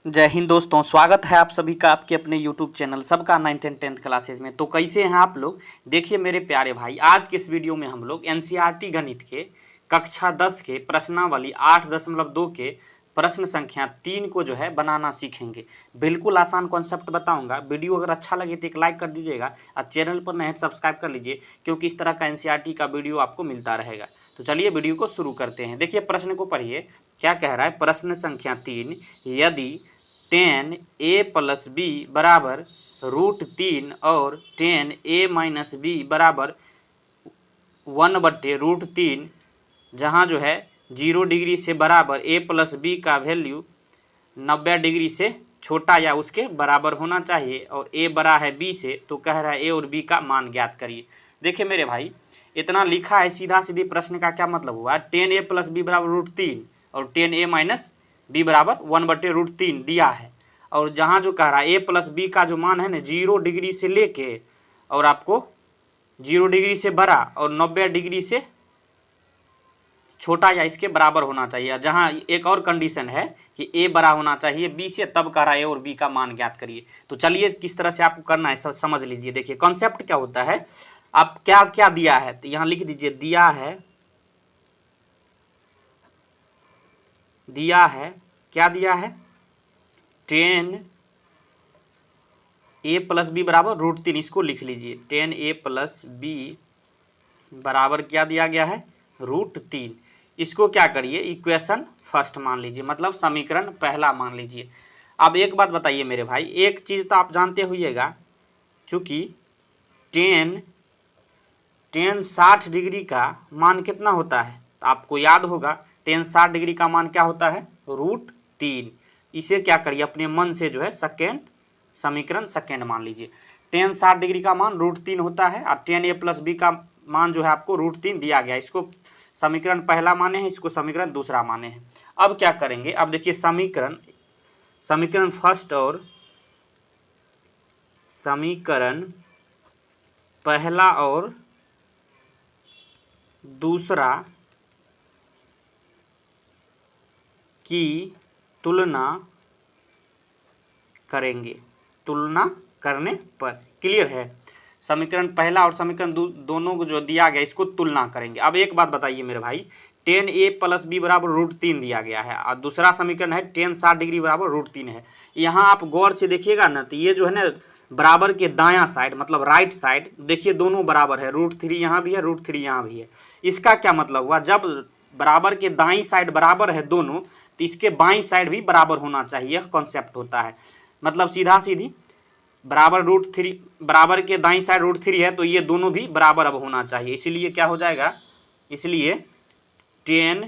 जय हिंद दोस्तों, स्वागत है आप सभी का आपके अपने YouTube चैनल सबका 9th एंड 10th क्लासेज में। तो कैसे हैं आप लोग। देखिए मेरे प्यारे भाई, आज के इस वीडियो में हम लोग NCERT गणित के कक्षा 10 के प्रश्नावली 8.2 के प्रश्न संख्या 3 को जो है बनाना सीखेंगे। बिल्कुल आसान कॉन्सेप्ट बताऊंगा। वीडियो अगर अच्छा लगे तो एक लाइक कर दीजिएगा और चैनल पर नए सब्सक्राइब कर लीजिए, क्योंकि इस तरह का NCERT का वीडियो आपको मिलता रहेगा। तो चलिए वीडियो को शुरू करते हैं। देखिए प्रश्न को पढ़िए, क्या कह रहा है। प्रश्न संख्या 3, यदि tan a प्लस बी बराबर √3 और tan a माइनस बी बराबर 1/√3, जहाँ जो है 0 डिग्री से बराबर a प्लस बी का वैल्यू 90 डिग्री से छोटा या उसके बराबर होना चाहिए और a बड़ा है b से, तो कह रहा है a और b का मान ज्ञात करिए। देखिए मेरे भाई, इतना लिखा है, सीधा सीधी प्रश्न का क्या मतलब हुआ। tan a प्लस बी बराबर √3 और tan a माइनस बी बराबर 1/√3 दिया है, और जहाँ जो कह रहा है a प्लस बी का जो मान है ना 0 डिग्री से लेके और आपको 0 डिग्री से बड़ा और 90 डिग्री से छोटा या इसके बराबर होना चाहिए। जहाँ एक और कंडीशन है कि a बड़ा होना चाहिए b से, तब कह रहा है a और b का मान ज्ञात करिए। तो चलिए किस तरह से आपको करना है सब समझ लीजिए। देखिए कॉन्सेप्ट क्या होता है, आप क्या क्या दिया है तो यहाँ लिख दीजिए। दिया है क्या दिया है, tan a प्लस बी बराबर √3, इसको लिख लीजिए। tan a प्लस बी बराबर क्या दिया गया है, √3। इसको क्या करिए, इक्वेशन फर्स्ट मान लीजिए, मतलब समीकरण पहला मान लीजिए। अब एक बात बताइए मेरे भाई, एक चीज़ तो आप जानते होइएगा, चूँकि tan 60 डिग्री का मान कितना होता है, तो आपको याद होगा tan 60 डिग्री का मान क्या होता है, √3। इसे क्या करिए, अपने मन से जो है समीकरण सेकेंड मान लीजिए। tan 60 डिग्री का मान √3 होता है और tan a प्लस बी का मान जो है आपको √3 दिया गया। इसको समीकरण पहला माने हैं, इसको समीकरण दूसरा माने हैं। अब क्या करेंगे, अब देखिए समीकरण फर्स्ट और समीकरण पहला और दूसरा की तुलना करेंगे। तुलना करने पर क्लियर है, समीकरण पहला और समीकरण दोनों को जो दिया गया इसको तुलना करेंगे। अब एक बात बताइए मेरे भाई, tan a प्लस बी बराबर √3 दिया गया है और दूसरा समीकरण है tan 60 डिग्री बराबर √3 है। यहाँ आप गौर से देखिएगा ना, तो ये जो है ना बराबर के दायां साइड मतलब राइट साइड, देखिए दोनों बराबर है, √3 यहाँ भी है, √3 यहाँ भी है। इसका क्या मतलब हुआ, जब बराबर के दाईं साइड बराबर है दोनों, तो इसके बाईं साइड भी बराबर होना चाहिए, यह कॉन्सेप्ट होता है। मतलब सीधा सीधी बराबर के दाईं साइड √3 है, तो ये दोनों भी बराबर अब होना चाहिए। इसलिए क्या हो जाएगा, इसलिए tan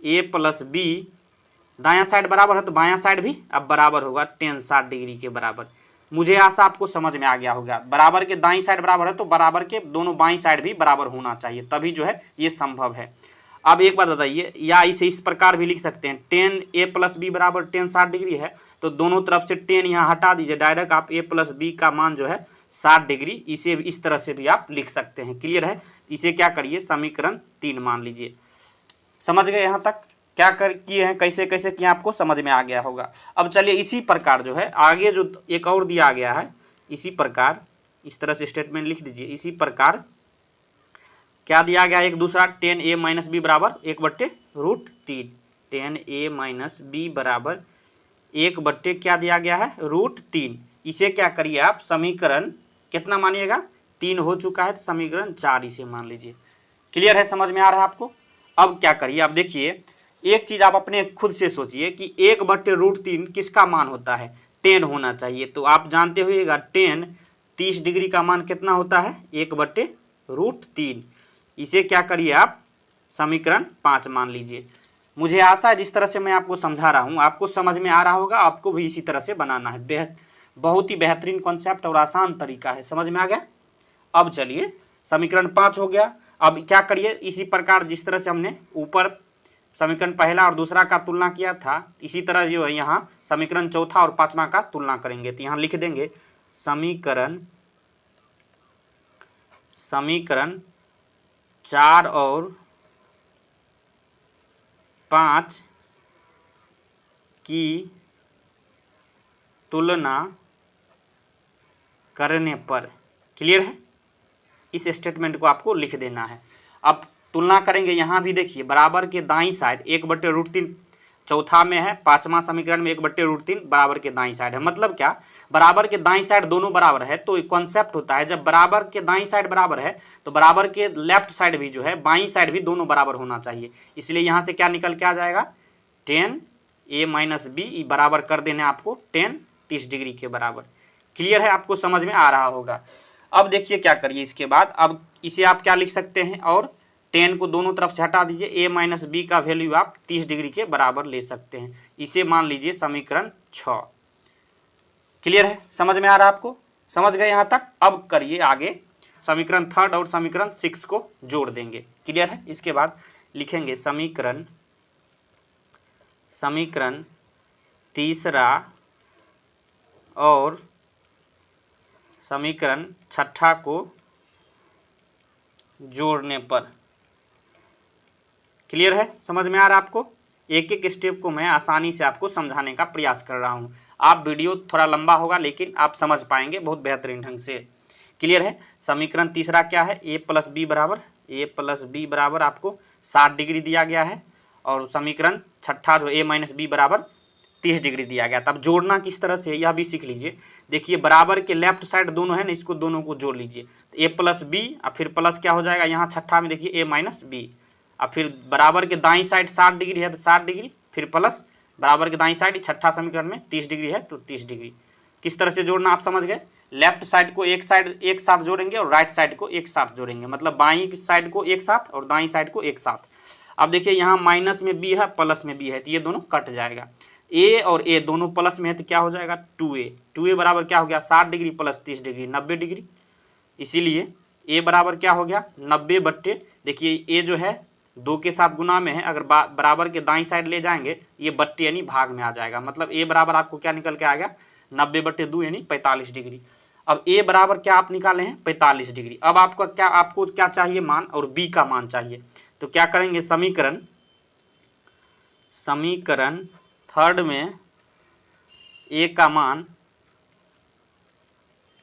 a प्लस बी दायां साइड बराबर है तो बायां साइड भी अब बराबर होगा tan 60 डिग्री के बराबर। मुझे आशा आपको समझ में आ गया होगा। बराबर के दाईं साइड बराबर है तो बराबर के दोनों बाईं साइड भी बराबर होना चाहिए, तभी जो है ये संभव है। अब एक बात बताइए, या इसे इस प्रकार भी लिख सकते हैं, tan a प्लस बी बराबर tan 60 डिग्री है, तो दोनों तरफ से tan यहाँ हटा दीजिए, डायरेक्ट आप a प्लस बी का मान जो है 60 डिग्री, इसे इस तरह से भी आप लिख सकते हैं। क्लियर है, इसे क्या करिए, समीकरण 3 मान लीजिए। समझ गए यहाँ तक क्या कर किए हैं, कैसे कैसे किए, आपको समझ में आ गया होगा। अब चलिए इसी प्रकार जो है आगे जो एक और दिया गया है, इसी प्रकार इस तरह से स्टेटमेंट लिख दीजिए। इसी प्रकार क्या दिया गया, एक दूसरा tan a माइनस बी बराबर 1/√3, tan a माइनस बी बराबर 1/ क्या दिया गया है, √3। इसे क्या करिए आप, समीकरण कितना मानिएगा, 3 हो चुका है तो समीकरण 4 इसे मान लीजिए। क्लियर है, समझ में आ रहा है आपको। अब क्या करिए, आप देखिए एक चीज़ आप अपने खुद से सोचिए कि 1/√3 किसका मान होता है, tan होना चाहिए। तो आप जानते होइएगा tan 30 डिग्री का मान कितना होता है, 1/√3। इसे क्या करिए आप, समीकरण 5 मान लीजिए। मुझे आशा है जिस तरह से मैं आपको समझा रहा हूँ आपको समझ में आ रहा होगा, आपको भी इसी तरह से बनाना है। बहुत ही बेहतरीन कॉन्सेप्ट और आसान तरीका है, समझ में आ गया। अब चलिए समीकरण 5 हो गया। अब क्या करिए, इसी प्रकार जिस तरह से हमने ऊपर समीकरण पहला और दूसरा का तुलना किया था, इसी तरह जो है यहाँ समीकरण चौथा और पांचवा का तुलना करेंगे। तो यहाँ लिख देंगे समीकरण 4 और 5 की तुलना करने पर। क्लियर है? इस स्टेटमेंट को आपको लिख देना है। अब तुलना करेंगे, यहाँ भी देखिए बराबर के दाईं साइड 1/√3 चौथा में है, पांचवा समीकरण में 1/√3 बराबर के दाईं साइड है। मतलब क्या, बराबर के दाईं साइड दोनों बराबर है तो कॉन्सेप्ट होता है जब बराबर के दाईं साइड बराबर है तो बराबर के लेफ्ट साइड भी जो है, बाईं साइड भी दोनों बराबर होना चाहिए। इसलिए यहाँ से क्या निकल के आ जाएगा, 10a - b बराबर कर देने आपको 10 30 डिग्री के बराबर। क्लियर है? आपको समझ में आ रहा होगा। अब देखिए क्या करिए इसके बाद, अब इसे आप क्या लिख सकते हैं, और 10 को दोनों तरफ से हटा दीजिए, a - b का वैल्यू आप 30 डिग्री के बराबर ले सकते हैं। इसे मान लीजिए समीकरण 6। क्लियर है? समझ में आ रहा है आपको? समझ गए यहाँ तक? अब करिए आगे, समीकरण 3 और समीकरण 6 को जोड़ देंगे। क्लियर है? इसके बाद लिखेंगे समीकरण 3 और समीकरण 6 को जोड़ने पर। क्लियर है? समझ में आ रहा है आपको? एक एक स्टेप को मैं आसानी से आपको समझाने का प्रयास कर रहा हूँ। आप वीडियो थोड़ा लंबा होगा लेकिन आप समझ पाएंगे बहुत बेहतरीन ढंग से। क्लियर है? समीकरण 3 क्या है, a + b बराबर आपको 60 डिग्री दिया गया है, और समीकरण 6 जो a - b बराबर 30 डिग्री दिया गया। तब जोड़ना किस तरह से, यह भी सीख लीजिए। देखिए बराबर के लेफ्ट साइड दोनों है ना, इसको दोनों को जोड़ लीजिए, तो a + b, और फिर प्लस क्या हो जाएगा, यहाँ 6 में देखिए a - b, और फिर बराबर के दाईं साइड 60 डिग्री है तो 60 डिग्री, फिर प्लस बराबर के दाईं साइड 6 समीकरण में 30 डिग्री है तो 30 डिग्री। किस तरह से जोड़ना आप समझ गए। लेफ्ट साइड को एक साथ जोड़ेंगे और राइट साइड को एक साथ जोड़ेंगे, मतलब बाईं साइड को एक साथ और दाईं साइड को एक साथ। अब देखिए यहाँ माइनस में b है, प्लस में b है, तो ये दोनों कट जाएगा। a और a दोनों प्लस में है तो क्या हो जाएगा, 2a बराबर क्या हो गया, 60 डिग्री + 30 डिग्री 90 डिग्री। इसीलिए a बराबर क्या हो गया, 90 बट्टे, देखिए a जो है 2 के साथ गुना में है, अगर बराबर के दाईं साइड ले जाएंगे ये बट्टे यानी भाग में आ जाएगा। मतलब a बराबर आपको क्या निकल के आ गया, 90/2 यानी 45 डिग्री। अब a बराबर क्या आप निकाले हैं, 45 डिग्री। अब आपको क्या चाहिए, मान, और b का मान चाहिए। तो क्या करेंगे, समीकरण 3 में a का मान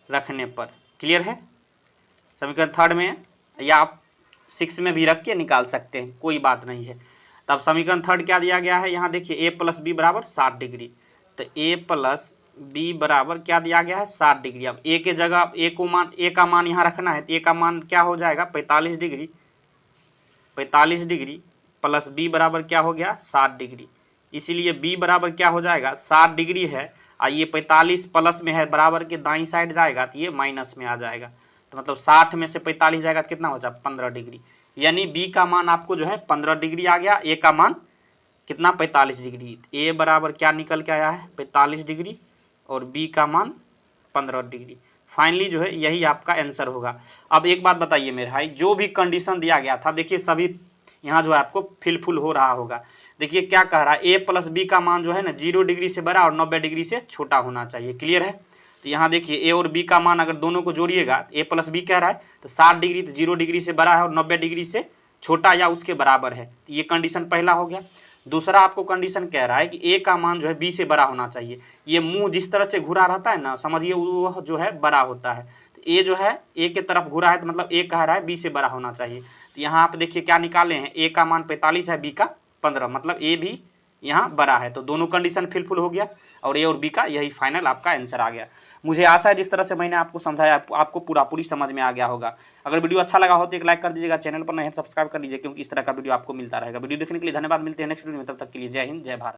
रखने पर। क्लियर है? समीकरण 3 में, या आप 6 में भी रख के निकाल सकते हैं, कोई बात नहीं है। तब समीकरण 3 क्या दिया गया है, यहाँ देखिए a + b बराबर 60 डिग्री, तो a + b बराबर क्या दिया गया है, 60 डिग्री। अब a के जगह a का मान यहाँ रखना है, तो a का मान क्या हो जाएगा, 45 डिग्री प्लस b बराबर क्या हो गया, 60 डिग्री। इसीलिए b बराबर क्या हो जाएगा, 60 डिग्री है, और ये 45 प्लस में है, बराबर के दाईं साइड जाएगा तो ये माइनस में आ जाएगा। तो मतलब 60 में से 45 जाएगा तो कितना हो जाएगा, 15 डिग्री। यानी b का मान आपको जो है 15 डिग्री आ गया, a का मान कितना, 45 डिग्री। a बराबर क्या निकल के आया है, 45 डिग्री, और b का मान 15 डिग्री। फाइनली जो है यही आपका आंसर होगा। अब एक बात बताइए मेरे भाई, जो भी कंडीशन दिया गया था, देखिए सभी यहाँ जो है आपको फिलफुल हो रहा होगा। देखिए क्या कह रहा है, a + b का मान जो है ना 0 डिग्री से बड़ा और 90 डिग्री से छोटा होना चाहिए। क्लियर है? तो यहाँ देखिए a और b का मान अगर दोनों को जोड़िएगा, a + b कह रहा है तो 60 डिग्री तो 0 डिग्री से बड़ा है और 90 डिग्री से छोटा या उसके बराबर है। तो ये कंडीशन पहला हो गया। दूसरा आपको कंडीशन कह रहा है कि a का मान जो है b से बड़ा होना चाहिए। ये मुंह जिस तरह से घुरा रहता है ना, समझिए वह जो है बड़ा होता है। तो a जो है a के तरफ घुरा है तो मतलब a कह रहा है b से बड़ा होना चाहिए। तो यहाँ आप देखिए क्या निकाले हैं, a का मान 45 है, b का 15, मतलब a भी यहाँ बड़ा है। तो दोनों कंडीशन फिलफुल हो गया और a और b का यही फाइनल आपका आंसर आ गया। मुझे आशा है जिस तरह से मैंने आपको समझाया आपको पूरी समझ में आ गया होगा। अगर वीडियो अच्छा लगा हो तो एक लाइक कर दीजिएगा, चैनल पर नए हैं सब्सक्राइब कर लीजिए, क्योंकि इस तरह का वीडियो आपको मिलता रहेगा। वीडियो देखने के लिए धन्यवाद। मिलते हैं नेक्स्ट वीडियो में, तब तक के लिए जय हिंद, जय भारत।